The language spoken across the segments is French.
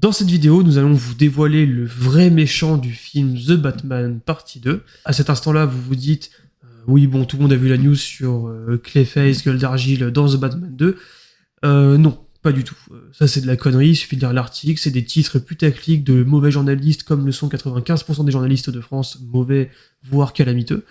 Dans cette vidéo, nous allons vous dévoiler le vrai méchant du film The Batman partie 2. À cet instant-là, vous vous dites oui, bon, tout le monde a vu la news sur Clayface, Gueule d'Argile dans The Batman 2. Non, pas du tout. Ça, c'est de la connerie, il suffit de lire l'article, c'est des titres putaclic de mauvais journalistes, comme le sont 95% des journalistes de France, mauvais, voire calamiteux.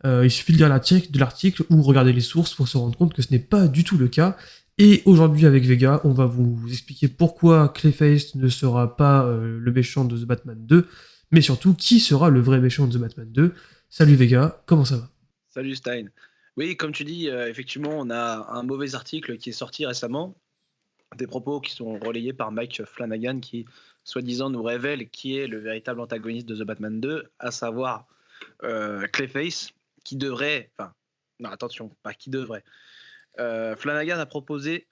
Il suffit de lire l'article ou regarder les sources pour se rendre compte que ce n'est pas du tout le cas. Et aujourd'hui avec Vega, on va vous expliquer pourquoi Clayface ne sera pas le méchant de The Batman 2, mais surtout qui sera le vrai méchant de The Batman 2. Salut Vega, comment ça va? Salut Stein. Oui, comme tu dis, effectivement, on a un mauvais article qui est sorti récemment, des propos qui sont relayés par Mike Flanagan qui, soi-disant, nous révèle qui est le véritable antagoniste de The Batman 2, à savoir Clayface, qui devrait... Enfin, non, attention, pas qui devrait. Flanagan a proposé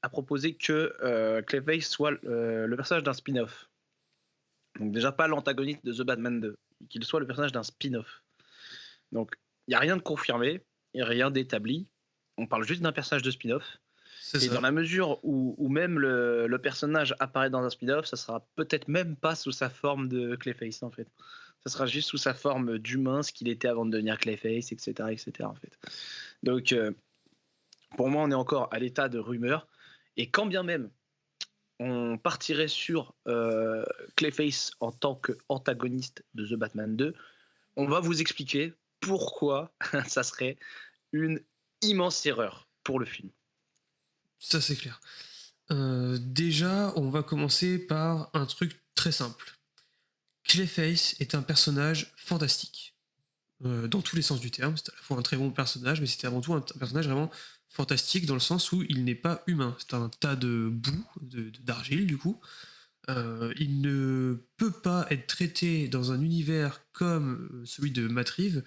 que Clayface soit le personnage d'un spin-off. Donc déjà pas l'antagoniste de The Batman 2, qu'il soit le personnage d'un spin-off. Donc il n'y a rien de confirmé, il n'y a rien d'établi. On parle juste d'un personnage de spin-off. C'est Et ça. dans la mesure où même le personnage apparaît dans un spin-off, ça sera peut-être même pas sous sa forme de Clayface en fait. Ça sera juste sous sa forme d'humain, ce qu'il était avant de devenir Clayface, etc. etc. en fait. Donc pour moi, on est encore à l'état de rumeur. Et quand bien même on partirait sur Clayface en tant qu'antagoniste de The Batman 2, on va vous expliquer pourquoi ça serait une immense erreur pour le film. Ça c'est clair. Déjà, on va commencer par un truc très simple. Clayface est un personnage fantastique. Dans tous les sens du terme, c'est à la fois un très bon personnage, mais c'était avant tout un personnage vraiment fantastique dans le sens où il n'est pas humain. C'est un tas de boue, d'argile du coup. Il ne peut pas être traité dans un univers comme celui de Matt Reeves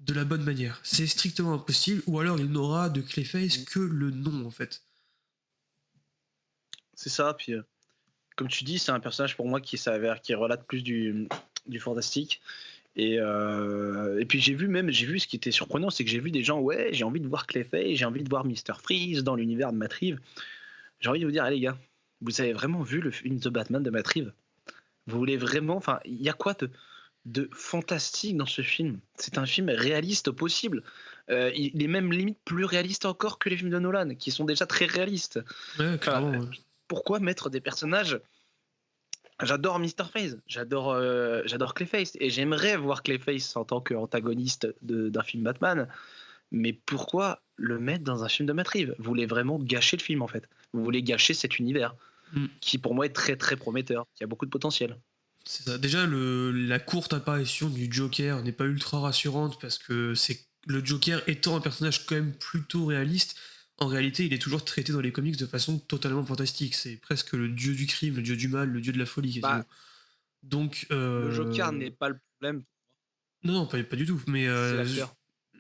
de la bonne manière. C'est strictement impossible, ou alors il n'aura de Clayface que le nom en fait. C'est ça, puis comme tu dis, c'est un personnage pour moi qui s'avère, qui relate plus du fantastique. Et puis j'ai vu ce qui était surprenant, c'est que j'ai vu des gens, ouais, j'ai envie de voir Clayface, j'ai envie de voir Mr. Freeze dans l'univers de Matt Reeves. J'ai envie de vous dire, allez les gars, vous avez vraiment vu le film The Batman de Matt Reeves? Vous voulez vraiment, enfin, il y a quoi de fantastique dans ce film? C'est un film réaliste au possible. Il est même limite plus réaliste encore que les films de Nolan, qui sont déjà très réalistes. Ouais, Enfin, clairement. Ouais. pourquoi mettre des personnages? J'adore Mr. Freeze, j'adore Clayface, et j'aimerais voir Clayface en tant qu'antagoniste d'un film Batman, mais pourquoi le mettre dans un film de Matt Reeves? Vous voulez vraiment gâcher le film en fait. Vous voulez gâcher cet univers Mm. qui pour moi est très très prometteur, qui a beaucoup de potentiel. C'est ça. Déjà, la courte apparition du Joker n'est pas ultra rassurante parce que c'est le Joker étant un personnage quand même plutôt réaliste. En réalité, il est toujours traité dans les comics de façon totalement fantastique. C'est presque le dieu du crime, le dieu du mal, le dieu de la folie quasiment. Bah, Donc, le Joker n'est pas le problème, non, non, pas du tout. Mais c'est l'acteur.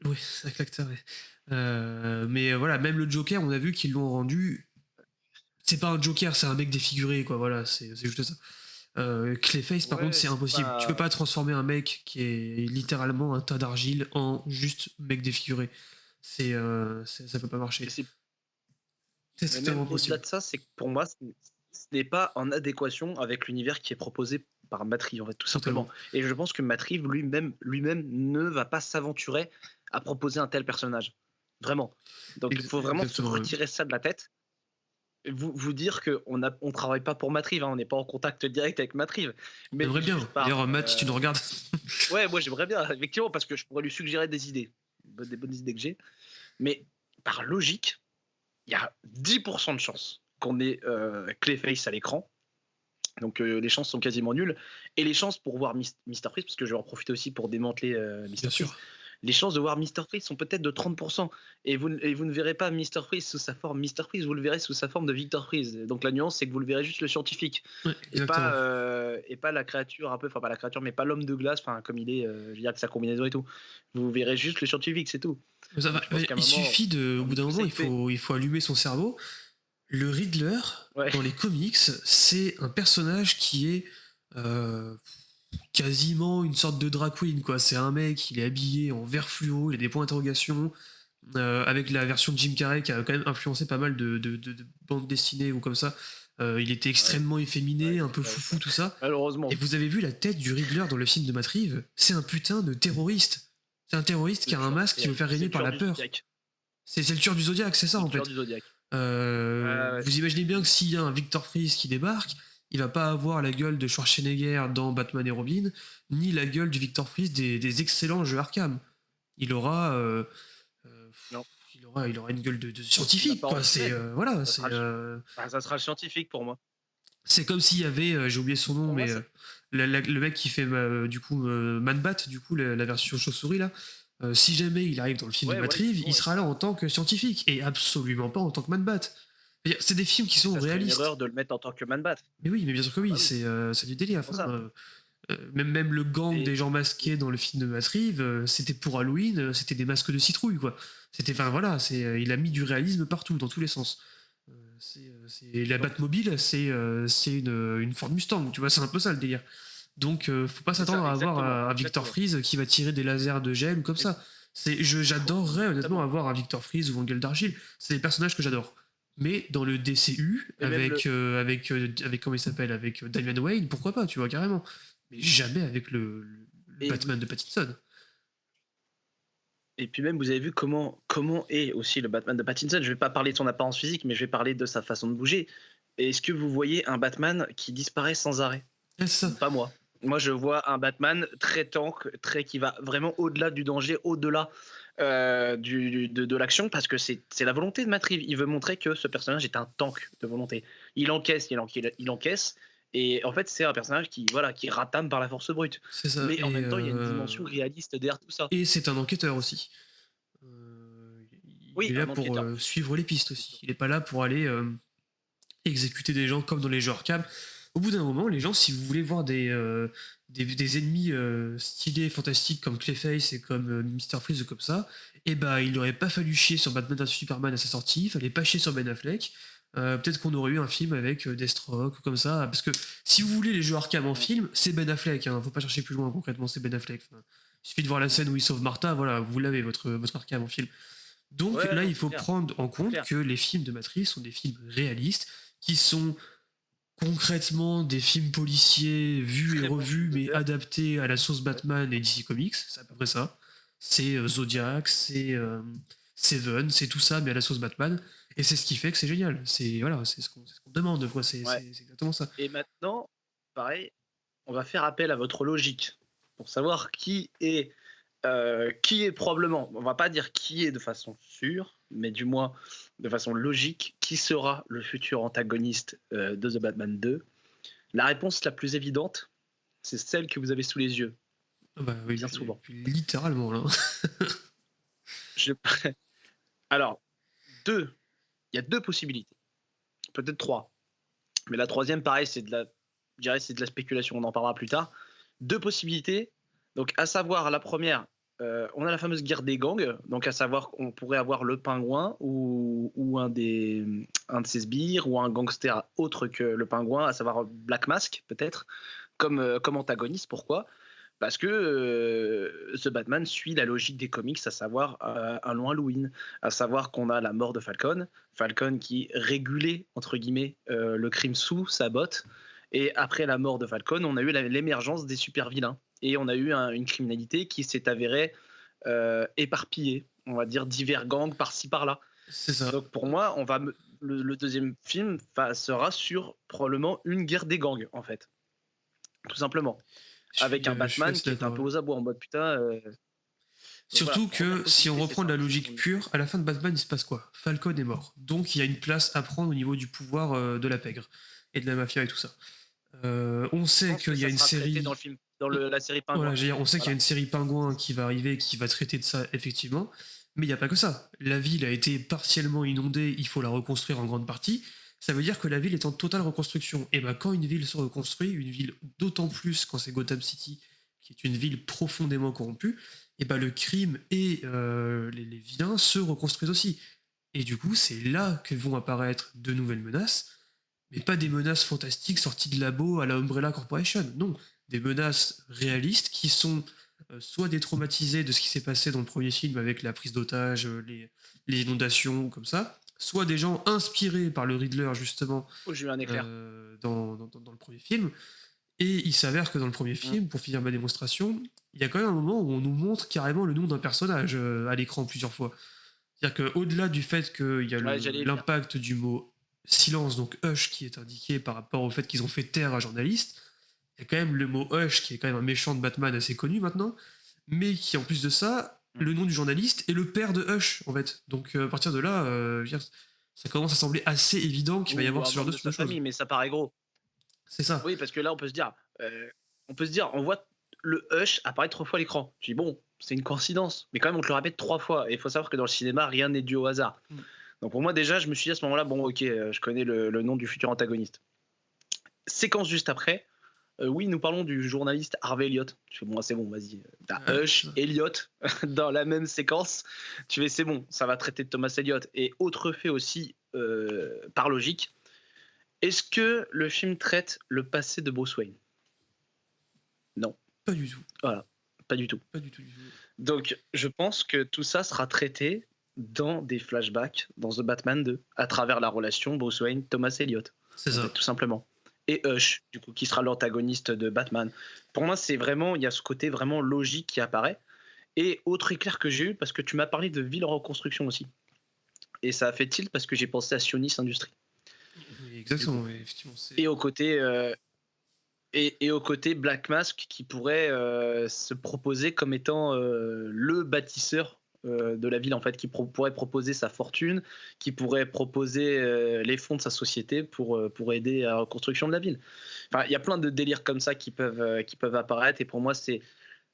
oui, c'est avec l'acteur. Ouais. Mais voilà, même le Joker, on a vu qu'ils l'ont rendu. C'est pas un Joker, c'est un mec défiguré, quoi. Voilà, c'est juste ça. Clayface, par contre, Ouais, c'est c'est impossible. Tu peux pas. pas transformer un mec qui est littéralement un tas d'argile en juste mec défiguré. Ça peut pas Mais, marcher. c'est... C'est mais strictement même au-delà impossible. de ça, c'est que pour moi, ce n'est pas en adéquation avec l'univers qui est proposé par Matt Reeves, en fait, tout simplement. Totalement. Et je pense que Matt Reeves lui-même ne va pas s'aventurer à proposer un tel personnage. Vraiment. Donc il faut vraiment se Exactement. Ouais. retirer ça de la tête. Vous dire qu'on travaille pas pour Matt Reeves, hein, on n'est pas en contact direct avec Matt Reeves, On mais aimerait bien. juste par. D'ailleurs, Matt, si tu nous regardes. Ouais, moi j'aimerais bien, effectivement, parce que je pourrais lui suggérer des idées, des bonnes idées que j'ai. Mais par logique, il y a 10% de chances qu'on ait Clayface à l'écran. Donc les chances sont quasiment nulles. Et les chances pour voir Mr. Freeze, parce que je vais en profiter aussi pour démanteler Bien Mr. Freeze, sûr. les chances de voir Mr. Freeze sont peut-être de 30%. Et vous ne verrez pas Mr. Freeze sous sa forme Mr. Freeze, vous le verrez sous sa forme de Victor Freeze. Donc la nuance, c'est que vous le verrez juste le scientifique. Ouais, exactement. Et pas la créature, un peu, enfin pas la créature, mais pas l'homme de glace, enfin comme il est, je veux dire, avec sa combinaison et tout. Vous verrez juste le scientifique, c'est tout. Mais ça va. Donc je pense qu'à un Il moment, suffit de. Au on bout est d'un tous moment, équipés. il faut allumer son cerveau. Le Riddler, Ouais. dans les comics, c'est un personnage qui est quasiment une sorte de drag queen, quoi. C'est un mec, il est habillé en vert fluo, il a des points d'interrogation, avec la version de Jim Carrey qui a quand même influencé pas mal de bandes dessinées ou comme ça, il était extrêmement efféminé, un peu foufou, tout ça. Malheureusement. Et vous avez vu la tête du Riddler dans le film de Matt Reeves? C'est un putain de terroriste. C'est un terroriste qui a un masque qui veut faire régner par la peur. C'est le tueur du Zodiac, c'est ça en fait. Vous imaginez bien que s'il y a un Victor Freeze qui débarque, il va pas avoir la gueule de Schwarzenegger dans Batman et Robin, ni la gueule du Victor Freeze des excellents jeux Arkham. Il aura, il aura une gueule de scientifique, quoi. C'est voilà, ça sera le scientifique pour moi. C'est comme s'il y avait, j'ai oublié son nom, mais le mec qui fait du coup Man-Bat, du coup la version chauve-souris là. Si jamais il arrive dans le film de Matt Reeves, il sera là en tant que scientifique et absolument pas en tant que Man-Bat. C'est des films qui sont réalistes. C'est une erreur de le mettre en tant que Man-Bat. Mais oui, mais bien sûr que oui, c'est du délire. Même le gang des gens masqués dans le film de Matt Reeves, c'était pour Halloween, c'était des masques de citrouille, quoi. C'était, enfin voilà, il a mis du réalisme partout, dans tous les sens. La Batmobile, c'est une Ford Mustang, tu vois, c'est un peu ça le délire. Donc, faut pas s'attendre à avoir un Victor Freeze qui va tirer des lasers de gel ou comme ça. J'adorerais honnêtement avoir un Victor Freeze ou un Gueule d'Argile. C'est des personnages que j'adore. Mais dans le DCU, avec comment il s'appelle, avec Damian Wayne, pourquoi pas, tu vois, carrément. Mais jamais avec le Batman de Pattinson. Et puis même, vous avez vu comment est aussi le Batman de Pattinson. Je vais pas parler de son apparence physique, mais je vais parler de sa façon de bouger. Est-ce que vous voyez un Batman qui disparaît sans arrêt? Pas moi. Moi, je vois un Batman très tank, qui va vraiment au-delà du danger, au-delà de l'action, parce que c'est la volonté de Matt Reeves. Il veut montrer que ce personnage est un tank de volonté. Il encaisse, et en fait, c'est un personnage qui ratame par la force brute. C'est ça. Mais en même temps, il y a une dimension réaliste derrière tout ça. Et c'est un enquêteur aussi. Il est là pour suivre les pistes aussi. Il n'est pas là pour aller exécuter des gens comme dans les jeux Arkham. Au bout d'un moment, les gens, si vous voulez voir des ennemis stylés, fantastiques comme Clayface et comme Mr. Freeze ou comme ça, eh ben, il n'aurait pas fallu chier sur Batman vs Superman à sa sortie, il fallait pas chier sur Ben Affleck. Peut-être qu'on aurait eu un film avec Deathstroke ou comme ça, parce que si vous voulez les jeux Arkham en film, c'est Ben Affleck, hein, faut pas chercher plus loin concrètement, c'est Ben Affleck. Enfin, il suffit de voir la scène où il sauve Martha, voilà, vous l'avez votre Arkham en film. Donc là, il faut prendre en compte que les films de Matrix sont des films réalistes, qui sont concrètement des films policiers vus et revus, mais adaptés à la sauce Batman et DC Comics, c'est à peu près ça. C'est Zodiac, c'est Seven, c'est tout ça, mais à la sauce Batman. Et c'est ce qui fait que c'est génial. C'est ce qu'on demande, quoi. C'est exactement ça. Et maintenant, pareil, on va faire appel à votre logique pour savoir qui est probablement, on va pas dire qui est de façon sûre, mais du moins de façon logique, qui sera le futur antagoniste de The Batman 2. La réponse la plus évidente, c'est celle que vous avez sous les yeux. Bah oui, bien souvent. Littéralement, là. Alors, il y a deux possibilités. Peut-être trois. Mais la troisième, pareil, c'est de la spéculation, on en parlera plus tard. Deux possibilités. Donc, à savoir, la première, on a la fameuse guerre des gangs, donc à savoir qu'on pourrait avoir le Pingouin ou un de ses sbires ou un gangster autre que le Pingouin, à savoir Black Mask peut-être, comme antagoniste. Pourquoi ? Parce que The Batman suit la logique des comics, à savoir un long Halloween, à savoir qu'on a la mort de Falcon qui régulait entre guillemets le crime sous sa botte. Et après la mort de Falcon, on a eu l'émergence des super vilains. Et on a eu une criminalité qui s'est avérée éparpillée, on va dire divers gangs par-ci par-là. C'est ça. Donc pour moi, le deuxième film sera sur probablement une guerre des gangs, en fait. Tout simplement. Avec un Batman qui est un peu aux abois en mode putain. Surtout que si on reprend de la logique pure, à la fin de Batman, il se passe quoi ? Falcon est mort. Donc il y a une place à prendre au niveau du pouvoir de la pègre et de la mafia et tout ça. On sait qu'il y a une série dans la série Pingouin. Voilà, on sait qu'il y a une série Pingouin qui va arriver, qui va traiter de ça effectivement, mais il n'y a pas que ça. La ville a été partiellement inondée, il faut la reconstruire en grande partie. Ça veut dire que la ville est en totale reconstruction. Et ben quand une ville se reconstruit, une ville d'autant plus quand c'est Gotham City, qui est une ville profondément corrompue, et ben le crime et les vilains se reconstruisent aussi. Et du coup, c'est là que vont apparaître de nouvelles menaces, mais pas des menaces fantastiques sorties de labo à la Umbrella Corporation. Non, des menaces réalistes qui sont soit détraumatisées de ce qui s'est passé dans le premier film avec la prise d'otages, les inondations, comme ça, soit des gens inspirés par le Riddler, justement, Oh, j'ai eu un éclair. dans le premier film. Et il s'avère que dans le premier film, pour finir ma démonstration, il y a quand même un moment où on nous montre carrément le nom d'un personnage à l'écran plusieurs fois. C'est-à-dire qu'au-delà du fait qu'il y a Ouais, j'allais y venir. l'impact du mot silence, donc hush, qui est indiqué par rapport au fait qu'ils ont fait taire un journaliste, il y a quand même le mot hush, qui est quand même un méchant de Batman assez connu maintenant, mais qui, en plus de ça, le nom du journaliste est le père de Hush, en fait. Donc à partir de là, je veux dire, ça commence à sembler assez évident qu'il va y Ou avoir un ce genre membre de de sa choses. famille, mais ça paraît gros. C'est ça. Oui, parce que là, on peut se dire, on voit le Hush apparaître 3 fois à l'écran. Tu dis, bon, c'est une coïncidence, mais quand même, on te le répète 3 fois. Et il faut savoir que dans le cinéma, rien n'est dû au hasard. Mm. Donc pour moi, déjà, je me suis dit à ce moment-là, bon, ok, je connais le nom du futur antagoniste. Séquence juste après, oui, nous parlons du journaliste Harvey Elliott. Je fais, bon, c'est bon, vas-y. T'as Hush, Elliott dans la même séquence. Tu fais, c'est bon, ça va traiter de Thomas Elliott. Et autre fait aussi, par logique, est-ce que le film traite le passé de Bruce Wayne? Non. Pas du tout. Voilà, pas du tout. Pas du tout, du tout. Donc, je pense que tout ça sera traité dans des flashbacks dans The Batman 2, à travers la relation Bruce Wayne-Thomas Elliott. C'est ça. Tout simplement. Et Hush, du coup, qui sera l'antagoniste de Batman. Pour moi, c'est vraiment, il y a ce côté vraiment logique qui apparaît. Et autre éclair que j'ai eu, parce que tu m'as parlé de ville en reconstruction aussi. Et ça a fait tilt parce que j'ai pensé à Sionis Industries. Oui, exactement, oui, effectivement. Et au côté et au côté Black Mask qui pourrait se proposer comme étant le bâtisseur de la ville en fait, qui pourrait proposer sa fortune, qui pourrait proposer les fonds de sa société pour aider à la reconstruction de la ville. Enfin, il y a plein de délires comme ça qui peuvent apparaître et pour moi c'est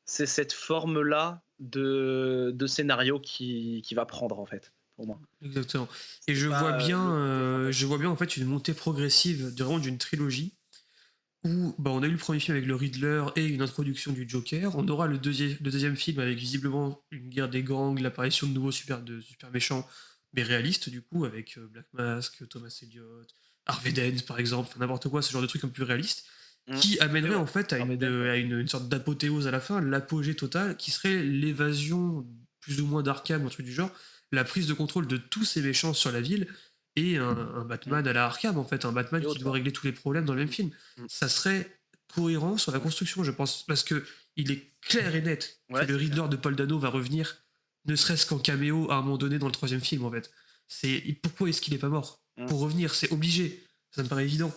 cette forme là de scénario qui va prendre en fait pour moi. Exactement. Et je vois bien en fait une montée progressive vraiment d'une trilogie où on a eu le premier film avec le Riddler et une introduction du Joker. On aura le deuxième film avec visiblement une guerre des gangs, l'apparition de nouveaux super méchants, mais réalistes du coup, avec Black Mask, Thomas Elliott, Harvey Dent par exemple, enfin, n'importe quoi, ce genre de trucs un peu plus réalistes, qui amènerait en fait à une sorte d'apothéose à la fin, l'apogée totale, qui serait l'évasion plus ou moins d'Arkham, un truc du genre, la prise de contrôle de tous ces méchants sur la ville, et un Batman à la Arkham en fait, un Batman qui doit régler tous les problèmes dans le même film. Ça serait cohérent sur la construction, je pense, parce que il est clair et net que le Riddler de Paul Dano va revenir, ne serait-ce qu'en caméo à un moment donné dans le troisième film en fait. Pourquoi est-ce qu'il est pas mort? Pour revenir, c'est obligé, ça me paraît évident.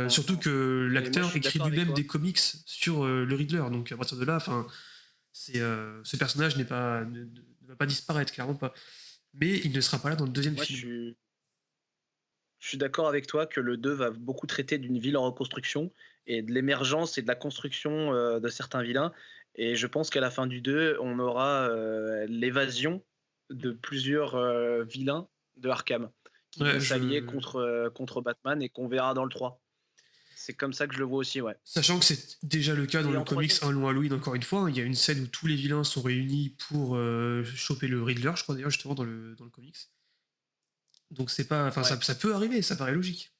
Surtout que l'acteur écrit lui-même des comics sur le Riddler, donc à partir de là, ce personnage ne va pas disparaître, clairement pas. Mais il ne sera pas là dans le deuxième film. Je suis d'accord avec toi que le 2 va beaucoup traiter d'une ville en reconstruction et de l'émergence et de la construction de certains vilains. Et je pense qu'à la fin du 2, on aura l'évasion de plusieurs vilains de Arkham qui vont s'allier contre Batman et qu'on verra dans le 3. C'est comme ça que je le vois aussi, ouais. Sachant que c'est déjà le cas dans le comics Un long Halloween, encore une fois. Il y a une scène où tous les vilains sont réunis pour choper le Riddler, je crois d'ailleurs, justement, dans le comics. Donc c'est pas, ça peut arriver, ça paraît logique.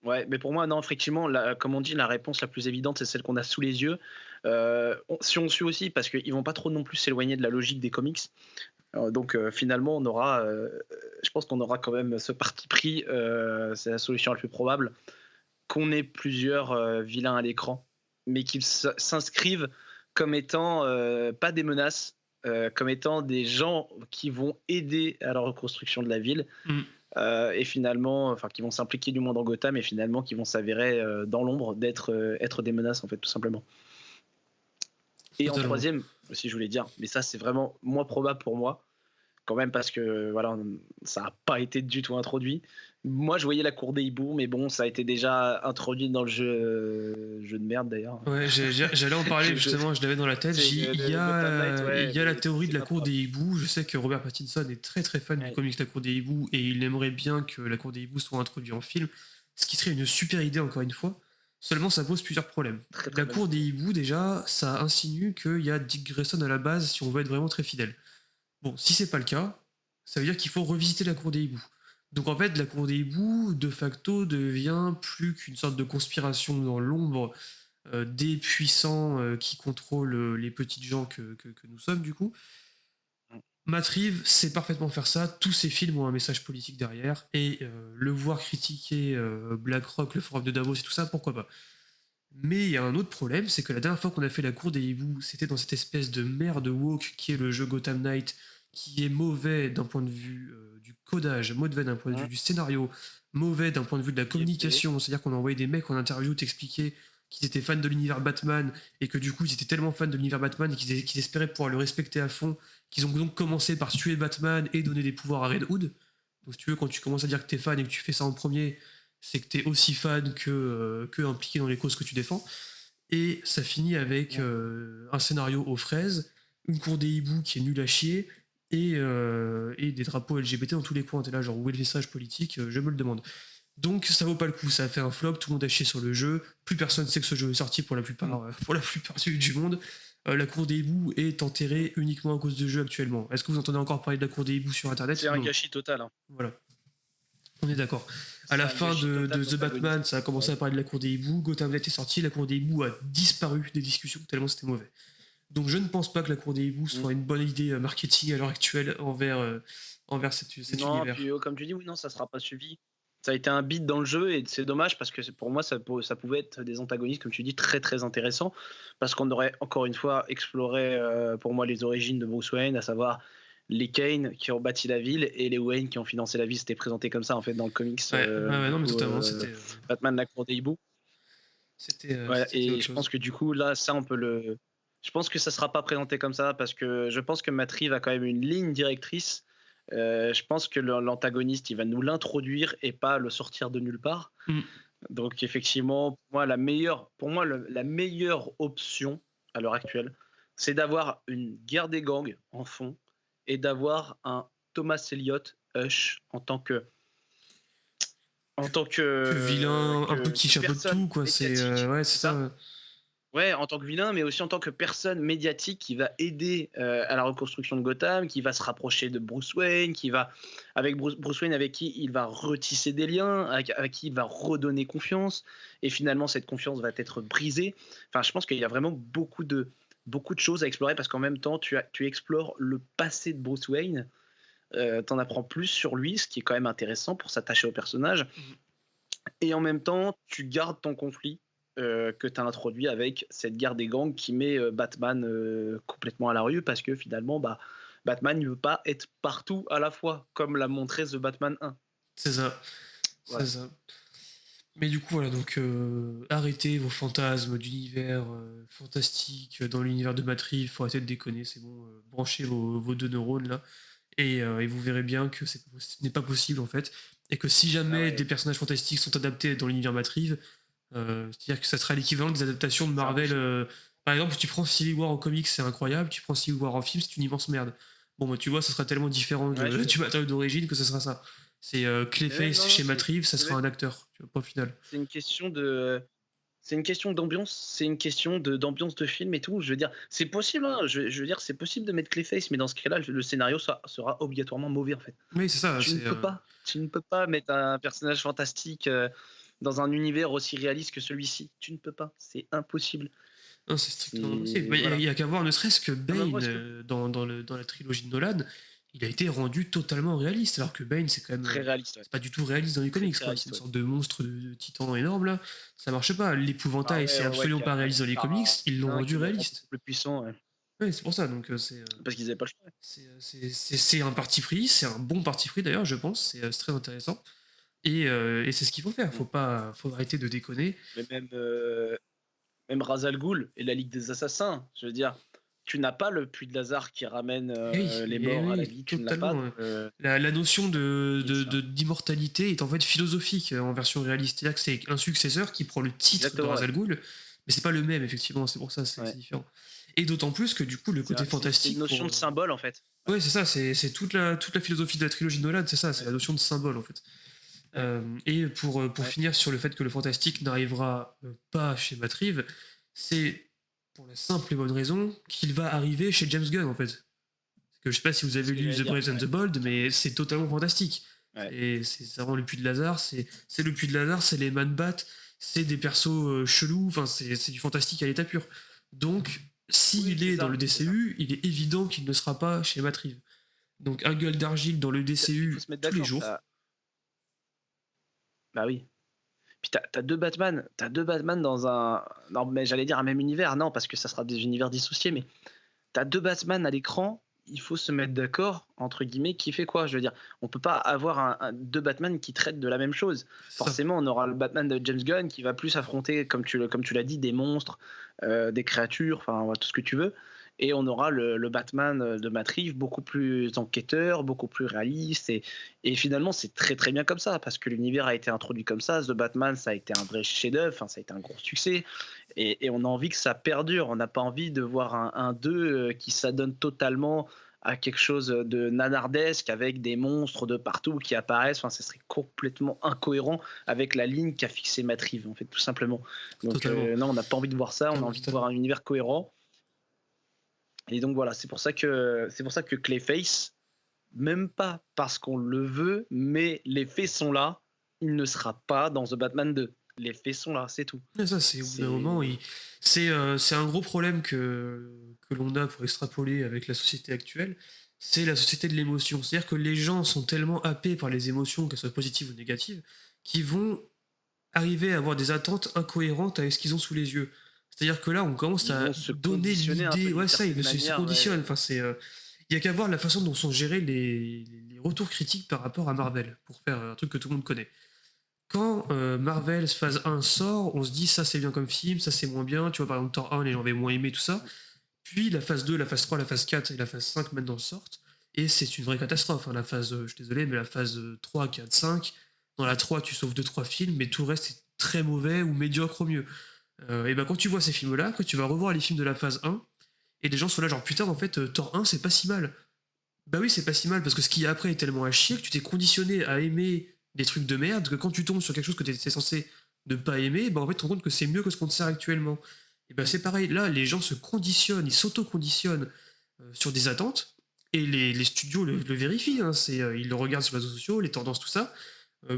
Ouais, mais pour moi, non, effectivement, comme on dit, la réponse la plus évidente, c'est celle qu'on a sous les yeux. Si on suit aussi, parce qu'ils vont pas trop non plus s'éloigner de la logique des comics. Donc finalement, on aura, je pense qu'on aura quand même ce parti pris, c'est la solution la plus probable, qu'on ait plusieurs vilains à l'écran, mais qu'ils s'inscrivent comme étant pas des menaces, comme étant des gens qui vont aider à la reconstruction de la ville. Et finalement, enfin, qui vont s'impliquer du moins dans Gotham et finalement qui vont s'avérer dans l'ombre être des menaces en fait, tout simplement. Et en troisième aussi, je voulais dire, mais ça c'est vraiment moins probable pour moi, quand même, parce que voilà, ça n'a pas été du tout introduit. Moi, je voyais la cour des hiboux, mais bon, ça a été déjà introduit dans le jeu de merde d'ailleurs. Ouais, j'allais en parler justement, je l'avais dans la tête. Il y a la théorie de la cour des hiboux. Je sais que Robert Pattinson est très très fan du comics La Cour des hiboux et il aimerait bien que la cour des hiboux soit introduite en film, ce qui serait une super idée encore une fois. Seulement, ça pose plusieurs problèmes. La cour des hiboux, déjà, ça insinue qu'il y a Dick Grayson à la base si on veut être vraiment très fidèle. Bon, si c'est pas le cas, ça veut dire qu'il faut revisiter la cour des hiboux. Donc en fait, la cour des hiboux, de facto, devient plus qu'une sorte de conspiration dans l'ombre des puissants qui contrôlent les petites gens que nous sommes, du coup. Matt Reeves sait parfaitement faire ça, tous ses films ont un message politique derrière, et le voir critiquer BlackRock, le forum de Davos et tout ça, pourquoi pas. Mais il y a un autre problème, c'est que la dernière fois qu'on a fait la cour des hiboux, c'était dans cette espèce de merde woke qui est le jeu Gotham Knight, qui est mauvais d'un point de vue du codage, mauvais d'un point de vue du scénario, mauvais d'un point de vue de la communication, c'est-à-dire qu'on a envoyé des mecs en interview t'expliquer qu'ils étaient fans de l'univers Batman, et que du coup ils étaient tellement fans de l'univers Batman et qu'ils espéraient pouvoir le respecter à fond, qu'ils ont donc commencé par tuer Batman et donner des pouvoirs à Red Hood. Donc si tu veux, quand tu commences à dire que t'es fan et que tu fais ça en premier, c'est que t'es aussi fan que impliqué dans les causes que tu défends. Et ça finit avec un scénario aux fraises, une cour des hiboux qui est nulle à chier, et des drapeaux LGBT dans tous les coins. T'es là, genre, où est le message politique? Je me le demande. Donc ça vaut pas le coup, ça a fait un flop, tout le monde a chié sur le jeu, plus personne sait que ce jeu est sorti pour la plupart, du monde. La cour des hiboux est enterrée uniquement à cause de jeu actuellement. Est-ce que vous entendez encore parler de la cour des hiboux sur internet? C'est un Non. gâchis total. Hein. Voilà. On est d'accord. À la fin de The Batman, ça a commencé à parler de la cour des hiboux, Gotham Knight est sorti, la cour des hiboux a disparu des discussions tellement c'était mauvais. Donc je ne pense pas que la cour des hiboux soit une bonne idée marketing à l'heure actuelle envers cet non, univers. puis comme tu dis, oui, non, ça sera pas suivi. Ça a été un beat dans le jeu et c'est dommage parce que pour moi, ça pouvait être des antagonistes, comme tu dis, très très intéressants parce qu'on aurait encore une fois exploré pour moi les origines de Bruce Wayne, à savoir les Kane qui ont bâti la ville et les Wayne qui ont financé la ville. C'était présenté comme ça en fait dans le comics. Non, mais totalement, c'était. Batman, la cour des hiboux. C'était. Et autre je chose. pense que du coup, là, ça, on peut le. Je pense que ça sera pas présenté comme ça parce que je pense que Matt Reeves a quand même une ligne directrice. Je pense que l'antagoniste, il va nous l'introduire et pas le sortir de nulle part. Donc effectivement, la meilleure option à l'heure actuelle, c'est d'avoir une guerre des gangs en fond et d'avoir un Thomas Elliott Hush en tant que vilain, un peu qui chapeaute tout, quoi. C'est c'est ça. Ouais, en tant que vilain, mais aussi en tant que personne médiatique qui va aider à la reconstruction de Gotham, qui va se rapprocher de Bruce Wayne, qui va avec Bruce Wayne, avec qui il va retisser des liens, avec qui il va redonner confiance, et finalement cette confiance va être brisée. Enfin, je pense qu'il y a vraiment beaucoup de choses à explorer parce qu'en même temps, tu explores le passé de Bruce Wayne, t'en apprends plus sur lui, ce qui est quand même intéressant pour s'attacher au personnage, et en même temps, tu gardes ton conflit que tu as introduit avec cette guerre des gangs qui met Batman complètement à la rue parce que finalement, Batman ne veut pas être partout à la fois, comme l'a montré The Batman 1. C'est ça. Voilà. C'est ça. Mais du coup, voilà, donc arrêtez vos fantasmes d'univers fantastique dans l'univers de Matt Reeves, faut arrêter de déconner, c'est bon, branchez vos deux neurones là, et vous verrez bien que ce n'est pas possible en fait, et que si jamais des personnages fantastiques sont adaptés dans l'univers Matt Reeves, c'est-à-dire que ça sera l'équivalent des adaptations de Marvel. Par exemple, tu prends Civil War en comics, c'est incroyable, tu prends Civil War en film, c'est une immense merde. Bon, bah tu vois, ça sera tellement différent du matériau d'origine que ça sera ça. C'est Clayface chez Matt Reeves, ça sera un acteur, tu vois, pas au final. C'est une question d'ambiance, c'est une question d'ambiance de film et tout. Je veux dire, c'est possible, hein, je veux dire, c'est possible de mettre Clayface, mais dans ce cas-là, le scénario sera obligatoirement mauvais en fait. Oui, c'est ça. Tu ne peux pas mettre un personnage fantastique dans un univers aussi réaliste que celui-ci. Tu ne peux pas, c'est impossible. Non, c'est strictement impossible. Il n'y a qu'à voir, ne serait-ce que Bane dans la trilogie de Nolan, il a été rendu totalement réaliste, alors que Bane, c'est quand même. Très réaliste. Ouais. C'est pas du tout réaliste dans les comics, quoi. C'est une sorte de monstre de titan énorme, là. Ça marche pas. L'épouvantail, c'est absolument pas réaliste dans les comics. Ils l'ont rendu réaliste. Le puissant, ouais. Oui, c'est pour ça. Donc, c'est. Parce qu'ils n'avaient pas le choix. C'est un parti pris, c'est un bon parti pris d'ailleurs, je pense. C'est très intéressant. Et c'est ce qu'il faut faire. Faut arrêter de déconner. Mais même Ra's al Ghul et la Ligue des Assassins, je veux dire. Tu n'as pas le puits de Lazare qui ramène les morts à la vie. Tu n'as pas. La notion d'immortalité est en fait philosophique en version réaliste. C'est-à-dire que c'est un successeur qui prend le titre de Ra's al Ghul, mais c'est pas le même, effectivement. C'est pour ça, c'est différent. Et d'autant plus que du coup, le côté fantastique. C'est une notion de symbole, en fait. Ouais, c'est ça. C'est toute la philosophie de la trilogie de Nolan. C'est ça. C'est la notion de symbole, en fait. Et pour finir sur le fait que le fantastique n'arrivera pas chez Matt Reeves, c'est pour la simple et bonne raison qu'il va arriver chez James Gunn en fait. Parce que je sais pas si vous avez lu The Brave and the Bold, mais c'est totalement fantastique. Et c'est vraiment le puits de Lazare, c'est le puits de Lazare, c'est les Man-Bat, c'est des persos chelous, enfin c'est du fantastique à l'état pur. Donc s'il est dans le DCU, il est évident qu'il ne sera pas chez Matt Reeves. Donc un gueule d'argile dans le Il DCU faut se mettre tous les d'accord. jours. Bah oui. Puis t'as deux Batman dans un, non mais j'allais dire un même univers, non parce que ça sera des univers dissociés, mais t'as deux Batman à l'écran, il faut se mettre d'accord entre guillemets qui fait quoi. Je veux dire, on peut pas avoir deux Batman qui traitent de la même chose. C'est ça. Forcément, on aura le Batman de James Gunn qui va plus affronter, comme tu l'as dit, des monstres, des créatures, enfin tout ce que tu veux. Et on aura le Batman de Matt Reeves, beaucoup plus enquêteur, beaucoup plus réaliste. Et finalement, c'est très très bien comme ça, parce que l'univers a été introduit comme ça. The Batman, ça a été un vrai chef-d'œuvre, enfin, ça a été un gros succès. Et on a envie que ça perdure. On n'a pas envie de voir un 2 qui s'adonne totalement à quelque chose de nanardesque avec des monstres de partout qui apparaissent. Enfin, ça serait complètement incohérent avec la ligne qu'a fixée Matt Reeves, en fait, tout simplement. Donc, Totalement. non, on n'a pas envie de voir ça. On a envie de voir un univers cohérent. Et donc voilà, c'est pour ça que Clayface, même pas parce qu'on le veut, mais les faits sont là, il ne sera pas dans The Batman 2. Les faits sont là, c'est tout. Et ça, c'est au bout d'un moment, c'est un gros problème que l'on a pour extrapoler avec la société actuelle. C'est la société de l'émotion. C'est-à-dire que les gens sont tellement happés par les émotions, qu'elles soient positives ou négatives, qu'ils vont arriver à avoir des attentes incohérentes avec ce qu'ils ont sous les yeux. C'est-à-dire que là, on commence Ils à vont se donner conditionner un peu l'idée. d'une Ouais, ça, certaine se manière. conditionnent. Enfin, il y a qu'à voir la façon dont sont gérés les retours critiques par rapport à Marvel, pour faire un truc que tout le monde connaît. Quand Marvel phase 1 sort, on se dit ça c'est bien comme film, ça c'est moins bien. Tu vois, par exemple, Thor 1, les gens avaient moins aimé tout ça. Puis la phase 2, la phase 3, la phase 4 et la phase 5 maintenant sortent. Et c'est une vraie catastrophe. Hein. La phase, je suis désolé, mais la phase 3, 4, 5, dans la 3, tu sauves 2-3 films, mais tout reste est très mauvais ou médiocre au mieux. Et ben quand tu vois ces films-là, que tu vas revoir les films de la phase 1, et les gens sont là genre putain, en fait, Thor 1, c'est pas si mal. Bah oui, c'est pas si mal, parce que ce qui est après est tellement à chier que tu t'es conditionné à aimer des trucs de merde, que quand tu tombes sur quelque chose que t'es censé ne pas aimer, bah en fait, tu te rends compte que c'est mieux que ce qu'on te sert actuellement. Et bah c'est pareil, là, les gens se conditionnent, ils s'auto-conditionnent sur des attentes, et les studios le vérifient, hein, ils le regardent sur les réseaux sociaux, les tendances, tout ça.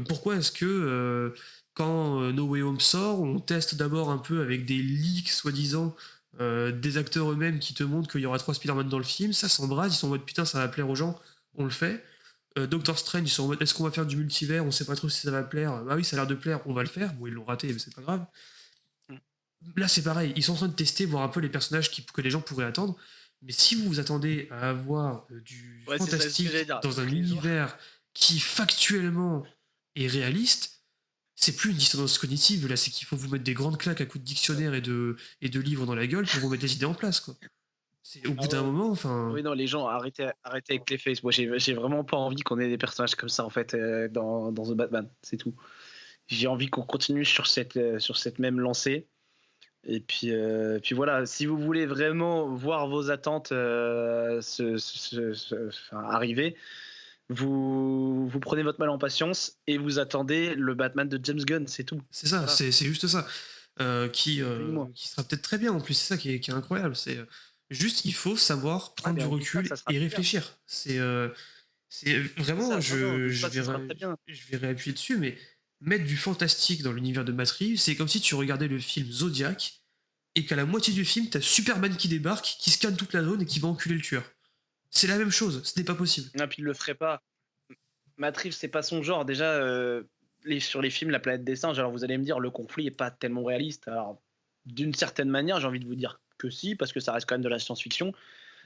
Pourquoi est-ce que quand No Way Home sort, on teste d'abord un peu avec des leaks, soi-disant, des acteurs eux-mêmes qui te montrent qu'il y aura 3 Spider-Man dans le film, ça s'embrase, ils sont en mode putain, ça va plaire aux gens, on le fait. Doctor Strange, ils sont en mode est-ce qu'on va faire du multivers, on sait pas trop si ça va plaire, ah oui, ça a l'air de plaire, on va le faire, bon, ils l'ont raté, mais c'est pas grave. Là, c'est pareil, ils sont en train de tester, voir un peu les personnages que les gens pourraient attendre, mais si vous vous attendez à avoir du Ouais, c'est ça ce que j'allais fantastique dire. dans un univers qui factuellement est réaliste, c'est plus une dissonance cognitive, là, c'est qu'il faut vous mettre des grandes claques à coups de dictionnaire et de livres dans la gueule pour vous mettre les idées en place, quoi. C'est au bout Ah d'un ouais. moment, enfin. Oui, non, les gens, arrêtez avec les faces. Moi, j'ai vraiment pas envie qu'on ait des personnages comme ça, en fait, dans The Batman. C'est tout. J'ai envie qu'on continue sur cette même lancée. Et puis voilà, si vous voulez vraiment voir vos attentes enfin, arriver, vous prenez votre mal en patience et vous attendez le Batman de James Gunn, c'est tout. C'est ça, Voilà. c'est juste ça. Dis-moi. Qui sera peut-être très bien en plus, c'est ça qui est incroyable. C'est juste, il faut savoir Ah, prendre mais du on dit pas que recul ça sera et très bien. réfléchir. C'est C'est vraiment, ça, non, non, on dit pas que ça sera très bien. je vais réappuyer dessus, mais mettre du fantastique dans l'univers de Matt Reeves, c'est comme si tu regardais le film Zodiac et qu'à la moitié du film, t'as Superman qui débarque, qui scanne toute la zone et qui va enculer le tueur. C'est la même chose, ce n'est pas possible. Non, puis il le ferait pas. Matt Reeves, c'est pas son genre. Déjà, sur les films La Planète des Singes, alors vous allez me dire, le conflit est pas tellement réaliste. Alors, d'une certaine manière, j'ai envie de vous dire que si, parce que ça reste quand même de la science-fiction.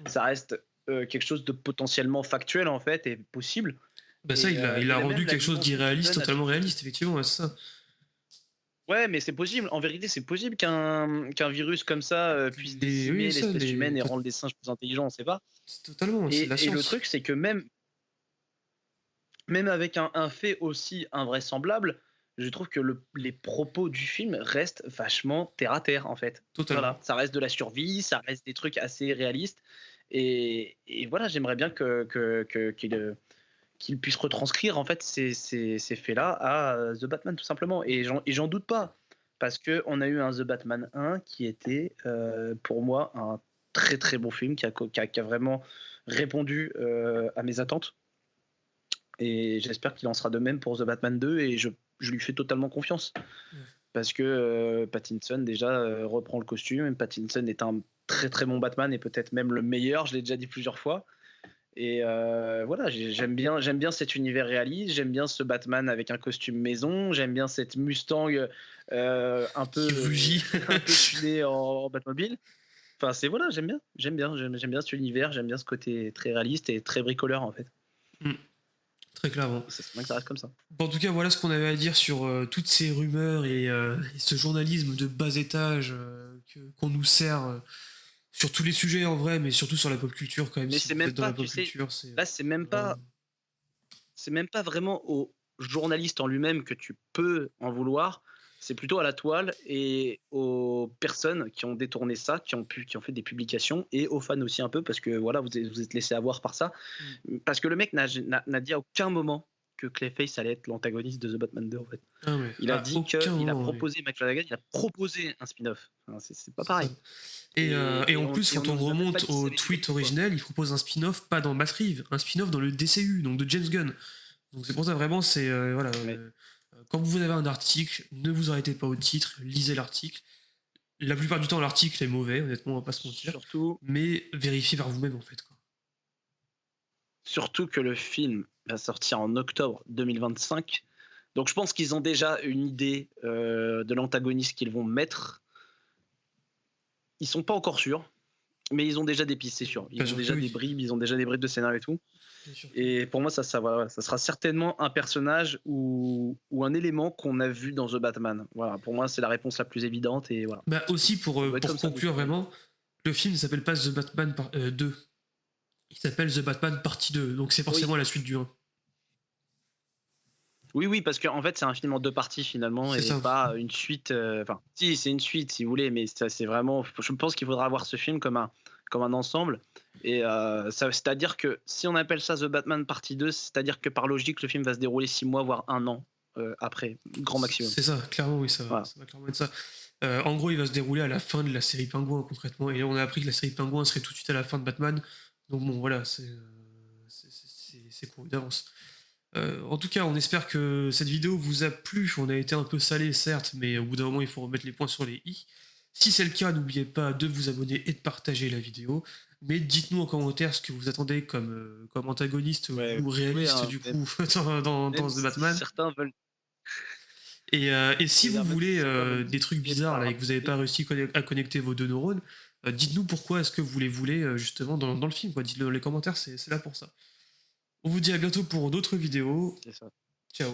Ça reste quelque chose de potentiellement factuel, en fait, et possible. Bah ça, il a Et rendu même la quelque chose dimension qu'il d'irréaliste, donne à tout totalement ce truc. réaliste, effectivement, ouais, c'est ça. Ouais, mais c'est possible. En vérité, c'est possible qu'un virus comme ça puisse Oui, décimer ça, l'espèce humaine et rendre les singes plus intelligents, on sait pas. totalement, c'est de la Et le science. truc, c'est que même avec un fait aussi invraisemblable, je trouve que les propos du film restent vachement terre à terre, en fait. Totalement. Voilà, ça reste de la survie, ça reste des trucs assez réalistes. Et voilà, j'aimerais bien qu'il puisse retranscrire en fait ces faits-là à The Batman, tout simplement. Et j'en doute pas, parce qu'on a eu un The Batman 1 qui était, pour moi, un très très bon film, qui a vraiment répondu à mes attentes. Et j'espère qu'il en sera de même pour The Batman 2 et je lui fais totalement confiance. Ouais. Parce que Pattinson déjà reprend le costume. Pattinson est un très très bon Batman et peut-être même le meilleur, je l'ai déjà dit plusieurs fois. Et voilà, j'aime bien cet univers réaliste, j'aime bien ce Batman avec un costume maison, j'aime bien cette Mustang Qui rugit. un peu tunée en Batmobile. Enfin, c'est voilà, j'aime bien cet univers, j'aime bien ce côté très réaliste et très bricoleur en fait. Mm. Très clairement. C'est bien que ça reste comme ça. Bon, en tout cas, voilà ce qu'on avait à dire sur toutes ces rumeurs et ce journalisme de bas étage qu'on nous sert sur tous les sujets en vrai, mais surtout sur la pop culture quand même. Mais Si c'est vous même êtes dans pas, la tu pop sais, culture, c'est là c'est même pas vraiment au journaliste en lui-même que tu peux en vouloir. C'est plutôt à la toile et aux personnes qui ont détourné ça, qui ont fait des publications, et aux fans aussi un peu, parce que voilà, vous êtes laissé avoir par ça. Parce que le mec n'a dit à aucun moment que Clayface allait être l'antagoniste de The Batman 2 en fait. Ah ouais. Il a À dit aucun qu'il a moment, proposé, Mike Flanagan, il a proposé un spin-off. Enfin, c'est pas c'est ça. pareil. Et en plus, Et on quand on nous a même pas remonte dit si ça au avait été tweet possible, quoi. originel, il propose un spin-off pas dans Matt Reeves, un spin-off dans le DCU, donc de James Gunn. Donc c'est pour ça vraiment, c'est voilà. Ouais. Quand vous avez un article, ne vous arrêtez pas au titre, lisez l'article. La plupart du temps, l'article est mauvais, honnêtement, on va pas se mentir. Surtout, Mais vérifiez par vous-même en fait, quoi. surtout que le film va sortir en octobre 2025. Donc je pense qu'ils ont déjà une idée de l'antagoniste qu'ils vont mettre. Ils sont pas encore sûrs, mais ils ont déjà des pistes, c'est sûr. Bien Ils ont sûr que déjà des oui. bribes, ils ont déjà des bribes de scénario et tout. Bien sûr que oui. Et pour moi, voilà, ça sera certainement un personnage ou un élément qu'on a vu dans The Batman. Voilà, pour moi, c'est la réponse la plus évidente. Et voilà. Bah aussi, Ça doit être pour comme ça, conclure vraiment, le film ne s'appelle pas The Batman 2. Il s'appelle The Batman Partie 2, donc c'est Oui, forcément la suite du 1. oui, oui, parce qu'en fait, c'est un film en deux parties finalement C'est et ça. pas une suite. Enfin, si, c'est une suite si vous voulez, mais ça, c'est vraiment. Je pense qu'il faudra voir ce film comme un ensemble. Et c'est-à-dire que si on appelle ça The Batman Partie 2, c'est-à-dire que par logique, le film va se dérouler 6 mois, voire un an après, grand maximum. C'est ça, clairement, oui, Voilà. ça va clairement être ça. En gros, il va se dérouler à la fin de la série Pingouin, concrètement. Et on a appris que la série Pingouin serait tout de suite à la fin de Batman. Donc bon, voilà, c'est couru d'avance. En tout cas, on espère que cette vidéo vous a plu. On a été un peu salé, certes, mais au bout d'un moment, il faut remettre les points sur les i. Si c'est le cas, n'oubliez pas de vous abonner et de partager la vidéo. Mais dites-nous en commentaire ce que vous attendez comme antagoniste Ouais, ou vous pouvez, réaliste, hein, du coup, dans même The si Batman. certains veulent. Et si vous Même si voulez certains veulent des trucs discuter bizarres là, par et que vous n'avez pas réussi à connecter vos deux neurones, dites-nous pourquoi est-ce que vous les voulez justement dans le film. Dites-le dans les commentaires, c'est là pour ça. On vous dit à bientôt pour d'autres vidéos. c'est ça. Ciao.